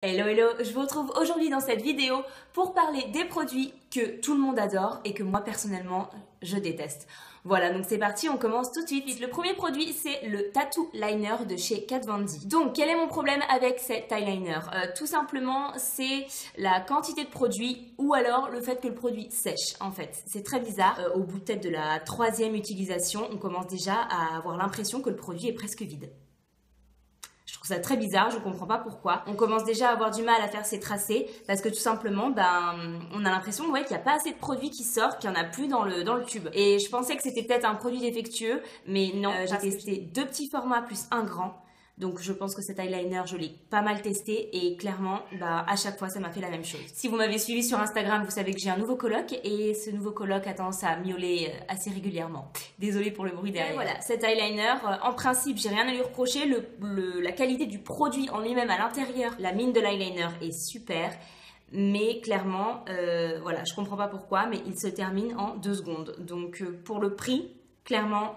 Hello hello, je vous retrouve aujourd'hui dans cette vidéo pour parler des produits que tout le monde adore et que moi personnellement je déteste. Voilà, donc c'est parti, on commence tout de suite. Le premier produit, c'est le Tattoo Liner de chez Kat Von D. Donc, quel est mon problème avec cet eyeliner? Tout simplement, c'est la quantité de produit ou alors le fait que le produit sèche, en fait. C'est très bizarre. Au bout peut-être de la troisième utilisation, on commence déjà à avoir l'impression que le produit est presque vide. Je trouve ça très bizarre, je comprends pas pourquoi. On commence déjà à avoir du mal à faire ces tracés parce que tout simplement, on a l'impression qu'il n'y a pas assez de produits qui sortent, qu'il n'y en a plus dans le tube. Et je pensais que c'était peut-être un produit défectueux, mais non, j'ai testé deux petits formats plus un grand. Donc je pense que cet eyeliner, je l'ai pas mal testé et clairement, à chaque fois, ça m'a fait la même chose. Si vous m'avez suivi sur Instagram, vous savez que j'ai un nouveau coloc et ce nouveau coloc a tendance à miauler assez régulièrement. Désolée pour le bruit derrière. Et voilà, cet eyeliner, en principe, j'ai rien à lui reprocher. La qualité du produit en lui-même à l'intérieur, la mine de l'eyeliner est super. Mais clairement, voilà, je comprends pas pourquoi, mais il se termine en 2 secondes. Donc pour le prix, clairement,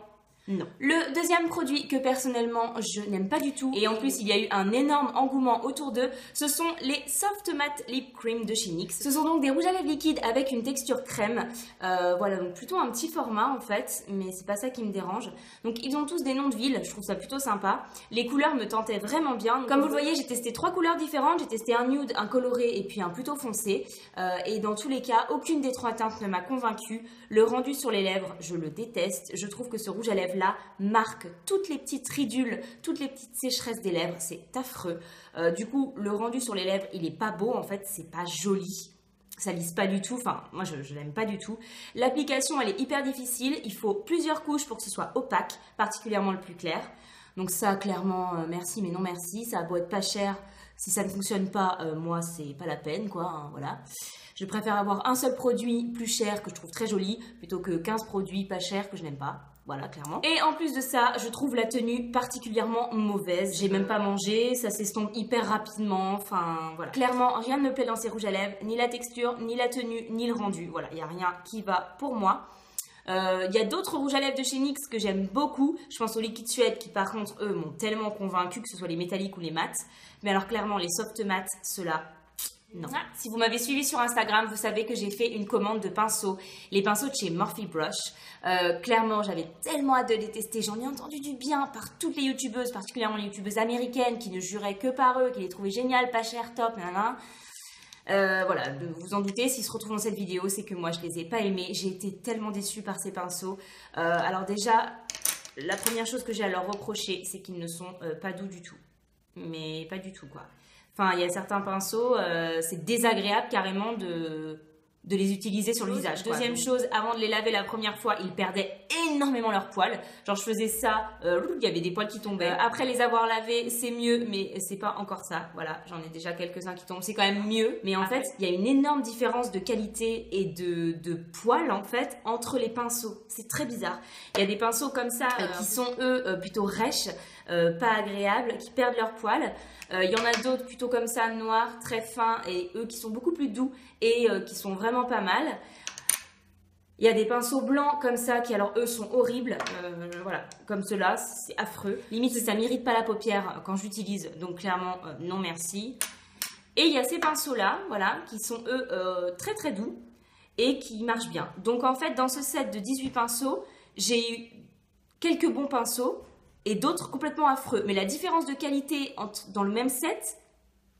non. Le deuxième produit que personnellement je n'aime pas du tout, et en plus il y a eu un énorme engouement autour d'eux, ce sont les Soft Matte Lip Cream de chez NYX. Ce sont donc des rouges à lèvres liquides avec une texture crème. Voilà, donc plutôt un petit format en fait, mais c'est pas ça qui me dérange. Donc ils ont tous des noms de villes, je trouve ça plutôt sympa. Les couleurs me tentaient vraiment bien. Comme vous le voyez, j'ai testé 3 couleurs différentes. J'ai testé un nude, un coloré et puis un plutôt foncé. Et dans tous les cas, aucune des 3 teintes ne m'a convaincue. Le rendu sur les lèvres, je le déteste. Je trouve que ce rouge à lèvres là marque toutes les petites ridules, toutes les petites sécheresses des lèvres, c'est affreux. Du coup, le rendu sur les lèvres, il est pas beau en fait, c'est pas joli. Ça lisse pas du tout, enfin moi je l'aime pas du tout. L'application elle est hyper difficile, il faut plusieurs couches pour que ce soit opaque, particulièrement le plus clair. Donc ça clairement merci mais non merci, ça a beau être pas cher, si ça ne fonctionne pas, moi c'est pas la peine quoi, hein, voilà. Je préfère avoir un seul produit plus cher que je trouve très joli plutôt que 15 produits pas chers que je n'aime pas. Voilà, clairement. Et en plus de ça, je trouve la tenue particulièrement mauvaise. J'ai même pas mangé, ça s'estompe hyper rapidement. Enfin, voilà. Clairement, rien ne me plaît dans ces rouges à lèvres. Ni la texture, ni la tenue, ni le rendu. Voilà, il n'y a rien qui va pour moi. Il y a d'autres rouges à lèvres de chez NYX que j'aime beaucoup. Je pense aux liquides suède qui, par contre, eux, m'ont tellement convaincu, que ce soit les métalliques ou les mats. Mais alors, clairement, les soft mattes, ceux-là, non. Si vous m'avez suivi sur Instagram, vous savez que j'ai fait une commande de pinceaux, les pinceaux de chez Morphe Brush. Clairement, j'avais tellement hâte de les tester. J'en ai entendu du bien par toutes les youtubeuses, particulièrement les youtubeuses américaines qui ne juraient que par eux, qui les trouvaient géniales, pas chères, top, nanana. Voilà, de vous en doutez, s'ils se retrouvent dans cette vidéo, c'est que moi je les ai pas aimés. J'ai été tellement déçue par ces pinceaux. Alors déjà, la première chose que j'ai à leur reprocher, c'est qu'ils ne sont pas doux du tout. Mais pas du tout quoi. Enfin, il y a certains pinceaux, c'est désagréable carrément de les utiliser sur le visage. Deuxième chose, avant de les laver la première fois, ils perdaient énormément leurs poils. Genre, je faisais ça, il y avait des poils qui tombaient. Après les avoir lavés, c'est mieux, mais c'est pas encore ça. Voilà, j'en ai déjà quelques-uns qui tombent. C'est quand même mieux. Mais en fait, il y a une énorme différence de qualité et de poils, en fait, entre les pinceaux. C'est très bizarre. Il y a des pinceaux comme ça qui sont, eux, plutôt rêches, pas agréables, qui perdent leurs poils. Il y en a d'autres plutôt comme ça, noirs, très fins, et eux qui sont beaucoup plus doux et qui sont vraiment pas mal. Il y a des pinceaux blancs comme ça qui alors eux sont horribles, voilà, comme ceux-là, c'est affreux. Limite ça m'irrite pas la paupière quand j'utilise, donc clairement non merci. Et il y a ces pinceaux-là, voilà, qui sont eux très très doux et qui marchent bien. Donc en fait dans ce set de 18 pinceaux, j'ai eu quelques bons pinceaux, et d'autres complètement affreux. Mais la différence de qualité dans le même set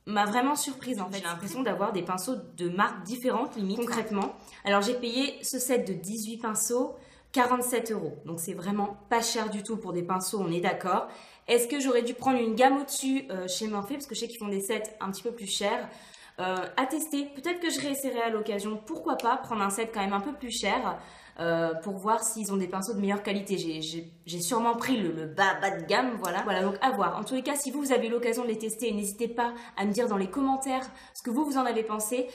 m'a vraiment surprise en fait. J'ai l'impression d'avoir des pinceaux de marques différentes limite. Concrètement. Alors j'ai payé ce set de 18 pinceaux 47 €. Donc c'est vraiment pas cher du tout pour des pinceaux, on est d'accord. Est-ce que j'aurais dû prendre une gamme au-dessus chez Morphe? Parce que je sais qu'ils font des sets un petit peu plus chers. À tester, peut-être que je réessayerai à l'occasion, pourquoi pas prendre un set quand même un peu plus cher pour voir s'ils ont des pinceaux de meilleure qualité. J'ai sûrement pris le bas de gamme, voilà. Voilà, donc à voir. En tous les cas, si vous avez l'occasion de les tester, n'hésitez pas à me dire dans les commentaires ce que vous en avez pensé.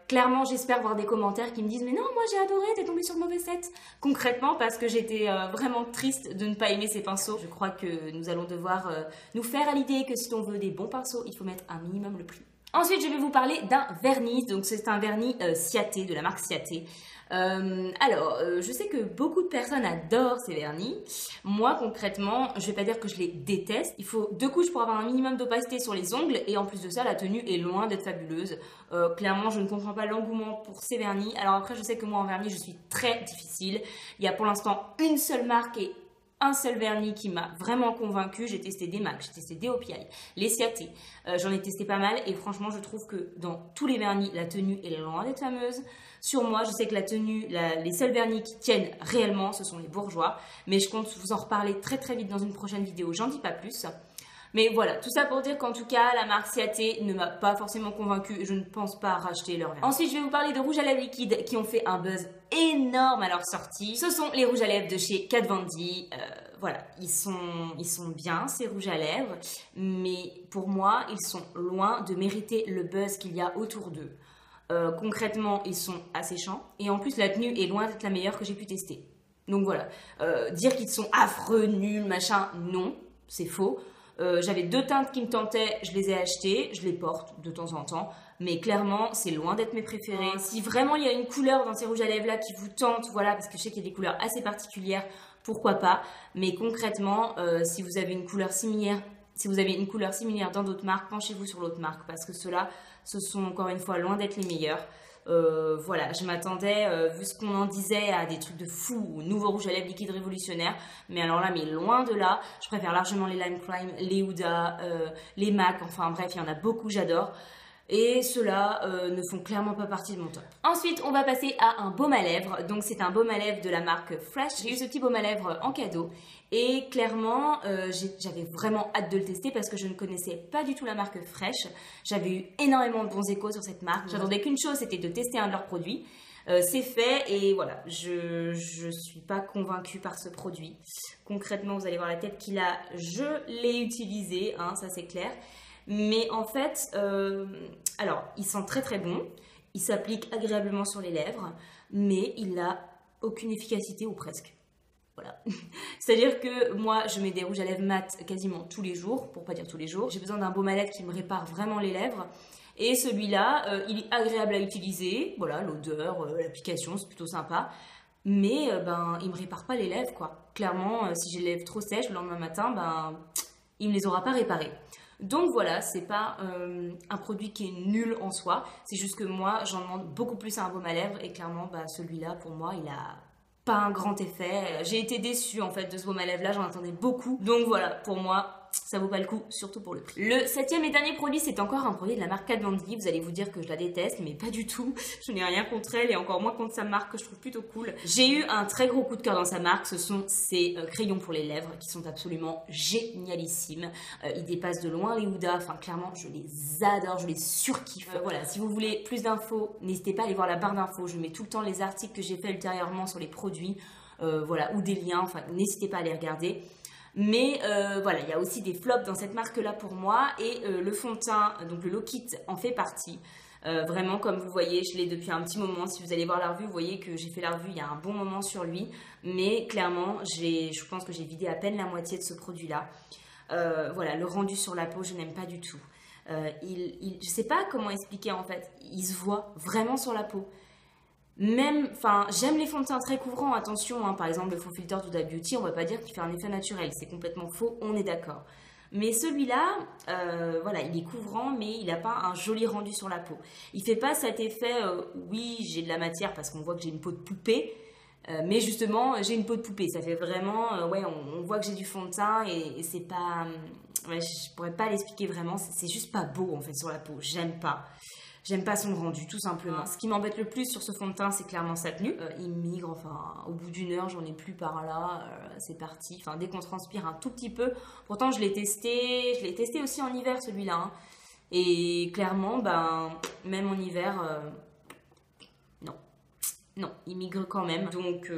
Clairement, j'espère voir des commentaires qui me disent « Mais non, moi j'ai adoré, t'es tombé sur le mauvais set !» Concrètement, parce que j'étais vraiment triste de ne pas aimer ces pinceaux. Je crois que nous allons devoir nous faire à l'idée que si on veut des bons pinceaux, il faut mettre un minimum le prix. Ensuite, je vais vous parler d'un vernis. Donc, c'est un vernis Ciaté, de la marque Ciaté. Je sais que beaucoup de personnes adorent ces vernis. Moi, concrètement, je vais pas dire que je les déteste. Il faut 2 couches pour avoir un minimum d'opacité sur les ongles et en plus de ça, la tenue est loin d'être fabuleuse. Clairement, je ne comprends pas l'engouement pour ces vernis. Alors après, je sais que moi, en vernis, je suis très difficile. Il y a pour l'instant une seule marque et un seul vernis qui m'a vraiment convaincue. J'ai testé des MAC, j'ai testé des OPI, les Ciaté. J'en ai testé pas mal et franchement, je trouve que dans tous les vernis, la tenue est loin d'être fameuse. Sur moi, je sais que la tenue, les seuls vernis qui tiennent réellement, ce sont les bourgeois. Mais je compte vous en reparler très très vite dans une prochaine vidéo, j'en dis pas plus. Mais voilà, tout ça pour dire qu'en tout cas, la marque Ciaté ne m'a pas forcément convaincue et je ne pense pas racheter leur vernis. Ensuite, je vais vous parler de rouges à lèvres liquides qui ont fait un buzz énorme à leur sortie. Ce sont les rouges à lèvres de chez Kat Von D. Voilà, ils sont bien ces rouges à lèvres, mais pour moi, ils sont loin de mériter le buzz qu'il y a autour d'eux. Concrètement, ils sont asséchants et en plus, la tenue est loin d'être la meilleure que j'ai pu tester. Donc voilà, dire qu'ils sont affreux, nuls, machin, non, c'est faux. J'avais 2 teintes qui me tentaient, je les ai achetées, je les porte de temps en temps, mais clairement c'est loin d'être mes préférés. Si vraiment il y a une couleur dans ces rouges à lèvres là qui vous tente, voilà, parce que je sais qu'il y a des couleurs assez particulières, pourquoi pas, mais concrètement si vous avez une couleur similaire, dans d'autres marques, penchez-vous sur l'autre marque, parce que ceux-là, ce sont encore une fois loin d'être les meilleurs. Voilà, je m'attendais, vu ce qu'on en disait, à des trucs de fou, nouveau rouge à lèvres liquide révolutionnaire, mais alors là, mais loin de là, je préfère largement les Lime Crime, les Huda, les MAC, enfin bref, il y en a beaucoup, j'adore. Et ceux-là ne font clairement pas partie de mon top. Ensuite, on va passer à un baume à lèvres. Donc, c'est un baume à lèvres de la marque Fresh. J'ai eu ce petit baume à lèvres en cadeau. Et clairement, j'avais vraiment hâte de le tester parce que je ne connaissais pas du tout la marque Fresh. J'avais eu énormément de bons échos sur cette marque. J'attendais qu'une chose, c'était de tester un de leurs produits. C'est fait et voilà, je suis pas convaincue par ce produit. Concrètement, vous allez voir la tête qu'il a. Je l'ai utilisé, hein, ça c'est clair. Mais en fait, alors, il sent très très bon, il s'applique agréablement sur les lèvres, mais il n'a aucune efficacité ou presque. Voilà. C'est-à-dire que moi, je mets des rouges à lèvres mat quasiment tous les jours, pour pas dire tous les jours. J'ai besoin d'un baume à lèvres qui me répare vraiment les lèvres. Et celui-là, il est agréable à utiliser. Voilà, l'odeur, l'application, c'est plutôt sympa. Mais il me répare pas les lèvres, quoi. Clairement, si j'ai les lèvres trop sèches le lendemain matin, il me les aura pas réparées. Donc voilà, c'est pas un produit qui est nul en soi, c'est juste que moi j'en demande beaucoup plus à un baume à lèvres et clairement celui-là pour moi il a pas un grand effet. J'ai été déçue en fait de ce baume à lèvres là, j'en attendais beaucoup. Donc voilà, pour moi ça vaut pas le coup, surtout pour le prix. Le 7e et dernier produit, c'est encore un produit de la marque Kat Von D. Vous allez vous dire que je la déteste, mais pas du tout. Je n'ai rien contre elle et encore moins contre sa marque que je trouve plutôt cool. J'ai eu un très gros coup de cœur dans sa marque. Ce sont ces crayons pour les lèvres qui sont absolument génialissimes. Ils dépassent de loin les Huda. Enfin, clairement, je les adore, je les surkiffe. Voilà, si vous voulez plus d'infos, n'hésitez pas à aller voir la barre d'infos. Je mets tout le temps les articles que j'ai fait ultérieurement sur les produits. Voilà, ou des liens. Enfin, n'hésitez pas à les regarder. Mais voilà, il y a aussi des flops dans cette marque-là pour moi et le fond de teint, donc le Low Kit en fait partie. Vraiment, comme vous voyez, je l'ai depuis un petit moment. Si vous allez voir la revue, vous voyez que j'ai fait la revue il y a un bon moment sur lui. Mais clairement, je pense que j'ai vidé à peine la moitié de ce produit-là. Voilà, le rendu sur la peau, je n'aime pas du tout. Je sais pas comment expliquer en fait. Il se voit vraiment sur la peau. Même, enfin, j'aime les fonds de teint très couvrants, attention, hein, par exemple le faux filter d'Huda Beauty, on va pas dire qu'il fait un effet naturel, c'est complètement faux, on est d'accord. Mais celui-là, voilà, il est couvrant, mais il n'a pas un joli rendu sur la peau. Il fait pas cet effet, oui, j'ai de la matière parce qu'on voit que j'ai une peau de poupée, mais justement, j'ai une peau de poupée, ça fait vraiment, ouais, on voit que j'ai du fond de teint et c'est pas, ouais, je pourrais pas l'expliquer vraiment, c'est juste pas beau en fait sur la peau, j'aime pas. J'aime pas son rendu, tout simplement. Ce qui m'embête le plus sur ce fond de teint, c'est clairement sa tenue. Il migre, enfin, au bout d'une heure, j'en ai plus par là, c'est parti. Enfin, dès qu'on transpire un tout petit peu. Pourtant, je l'ai testé aussi en hiver, celui-là. Hein. Et clairement, même en hiver, non, il migre quand même. Donc,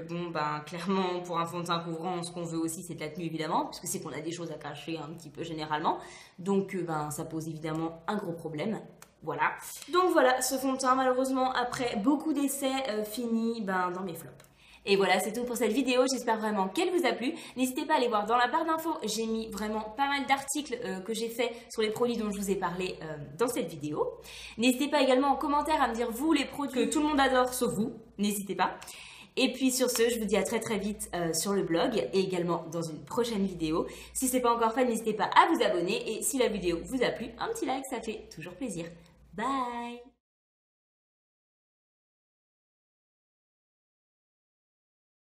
clairement, pour un fond de teint couvrant, ce qu'on veut aussi, c'est de la tenue, évidemment, puisque c'est qu'on a des choses à cacher un petit peu généralement. Donc, ça pose évidemment un gros problème. Voilà. Donc voilà, ce fond de teint, malheureusement, après beaucoup d'essais, fini dans mes flops. Et voilà, c'est tout pour cette vidéo, j'espère vraiment qu'elle vous a plu. N'hésitez pas à aller voir dans la barre d'infos, j'ai mis vraiment pas mal d'articles que j'ai fait sur les produits dont je vous ai parlé dans cette vidéo. N'hésitez pas également en commentaire à me dire vous les produits que tout le monde adore sauf vous, n'hésitez pas. Et puis sur ce, je vous dis à très très vite sur le blog et également dans une prochaine vidéo. Si ce n'est pas encore fait, n'hésitez pas à vous abonner et si la vidéo vous a plu, un petit like, ça fait toujours plaisir. Bye!